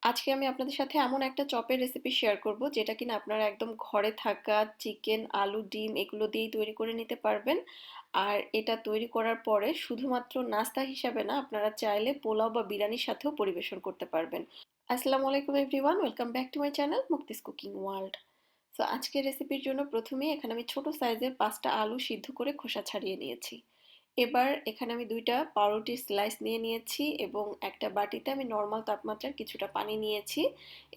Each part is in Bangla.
আজকে আমি আপনাদের সাথে এমন একটা চপের রেসিপি শেয়ার করব যেটা কিনা আপনারা একদম ঘরে থাকা চিকেন, আলু, ডিম এগুলো দিয়েই তৈরি করে নিতে পারবেন। আর এটা তৈরি করার পরে শুধুমাত্র নাস্তা হিসাবে না, আপনারা চাইলে পোলাও বা বিরিয়ানির সাথেও পরিবেশন করতে পারবেন। আসসালামু আলাইকুম everyone, welcome back to my channel Mukti's cooking world. So আজকের রেসিপির জন্য প্রথমেই এখানে আমি ছোট সাইজের 5টা আলু সিদ্ধ করে খোসা ছাড়িয়ে নিয়েছি। এবার এখানে আমি 2টা পাউরুটির স্লাইস নিয়ে নিয়েছি এবং একটা বাটিতে আমি নর্মাল তাপমাত্রার কিছুটা পানি নিয়েছি।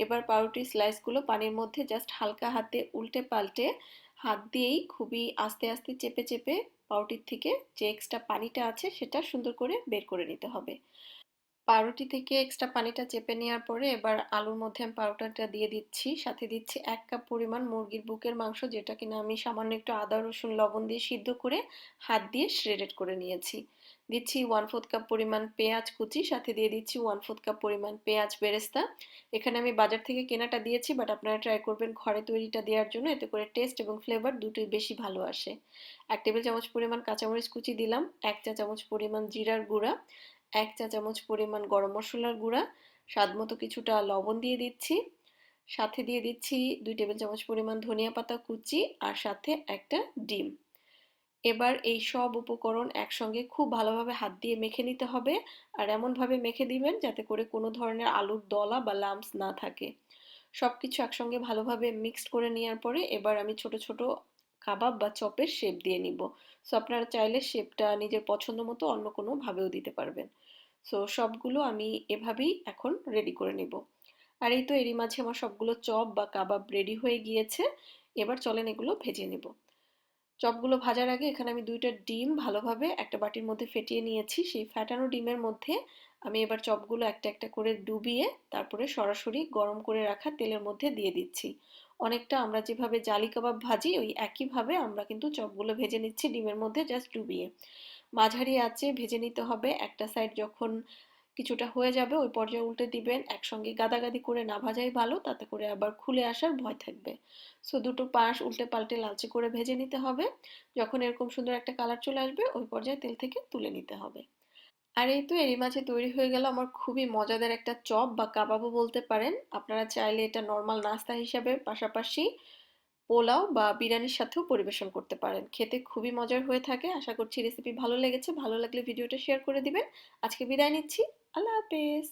এবার পাউরুটির স্লাইসগুলো পানির মধ্যে জাস্ট হালকা হাতে উল্টে পাল্টে হাত দিয়েই খুবই আস্তে আস্তে চেপে চেপে পাউরুটির থেকে যে এক্সট্রা পানিটা আছে সেটা সুন্দর করে বের করে নিতে হবে। পাউরুটি থেকে এক্সট্রা পানিটা চেপে নেওয়ার পরে এবার আলুর মধ্যে আমি পাউরুটিটা দিয়ে দিচ্ছি, সাথে দিচ্ছি 1 কাপ পরিমাণ মুরগির বুকের মাংস, যেটা কিনা আমি সামান্য একটু আদা রসুন লবণ দিয়ে সিদ্ধ করে হাত দিয়ে শ্রেডেড করে নিয়েছি। দিচ্ছি 1/4 কাপ পরিমাণ পেঁয়াজ কুচি, সাথে দিয়ে দিচ্ছি 1/4 কাপ পরিমাণ পেঁয়াজ বেরেস্তা। এখানে আমি বাজার থেকে কেনাটা দিয়েছি, বাট আপনারা ট্রাই করবেন ঘরে তৈরিটা দেওয়ার জন্য, এতে করে টেস্ট এবং ফ্লেভার দুটোই বেশি ভালো আসে। 1 টেবিল চামচ পরিমাণ কাঁচামরিচ কুচি দিলাম, 1 চা চামচ পরিমাণ জিরার গুঁড়া, 1 চা চামচ পরিমাণ গরম মশলার গুঁড়া, স্বাদমতো কিছুটা লবণ দিয়ে দিচ্ছি, সাথে দিয়ে দিচ্ছি 2 টেবিল চামচ পরিমাণ ধনিয়া পাতা কুচি, আর সাথে একটা ডিম। এবার এই সব উপকরণ একসঙ্গে খুব ভালোভাবে হাত দিয়ে মেখে নিতে হবে। আর এমনভাবে মেখে দিবেন যাতে করে কোনো ধরনের আলুর দলা বা লাম্পস না থাকে। সবকিছু একসঙ্গে ভালোভাবে মিক্সড করে নেওয়ার পরে এবার আমি ছোট ছোট কাবাব বা চপের শেপ দিয়ে নিব। সো আপনারা চাইলে শেপটা নিজের পছন্দ মতো অন্য কোনো ভাবেও দিতে পারবেন। সো সবগুলো আমি এভাবেই এখন রেডি করে নিব। আর এই তো এরই মাঝে আমার সবগুলো চপ বা কাবাব রেডি হয়ে গিয়েছে। এবার চলেন এগুলো ভেজে নেব। চপগুলো ভাজার আগে এখানে আমি 2টা ডিম ভালোভাবে একটা বাটির মধ্যে ফেটিয়ে নিয়েছি। সেই ফ্যাটানো ডিমের মধ্যে আমি এবার চপগুলো একটা একটা করে ডুবিয়ে তারপরে সরাসরি গরম করে রাখা তেলের মধ্যে দিয়ে দিচ্ছি। অনেকটা আমরা যেভাবে জালি কাবাব ভাজি ওই একইভাবে আমরা কিন্তু চপগুলো ভেজে নিচ্ছি ডিমের মধ্যে জাস্ট ডুবিয়ে। মাঝারি আঁচে ভেজে নিতে হবে। একটা সাইড যখন কিছুটা হয়ে যাবে ওই পর্যায়ে উল্টে দিবেন। একসঙ্গে গাদাগাদি করে না ভাজাই ভালো, তাতে করে আবার খুলে আসার ভয় থাকবে। সো দুটো পাশ উল্টে পাল্টে লালচে করে ভেজে নিতে হবে। যখন এরকম সুন্দর একটা কালার চলে আসবে ওই পর্যায়ে তেল থেকে তুলে নিতে হবে। আর এই তো এরই মাঝে তৈরি হয়ে গেল আমার খুবই মজাদার একটা চপ বা কাবাবও বলতে পারেন। আপনারা চাইলে এটা নর্মাল নাস্তা হিসাবে পাশাপাশি পোলাও বা বিরিয়ানির সাথেও পরিবেশন করতে পারেন। খেতে খুবই মজার হয়ে থাকে। আশা করছি রেসিপি ভালো লেগেছে। ভালো লাগলে ভিডিওটা শেয়ার করে দিবেন। আজকে বিদায় নিচ্ছি। আল্লাহ হাফেজ।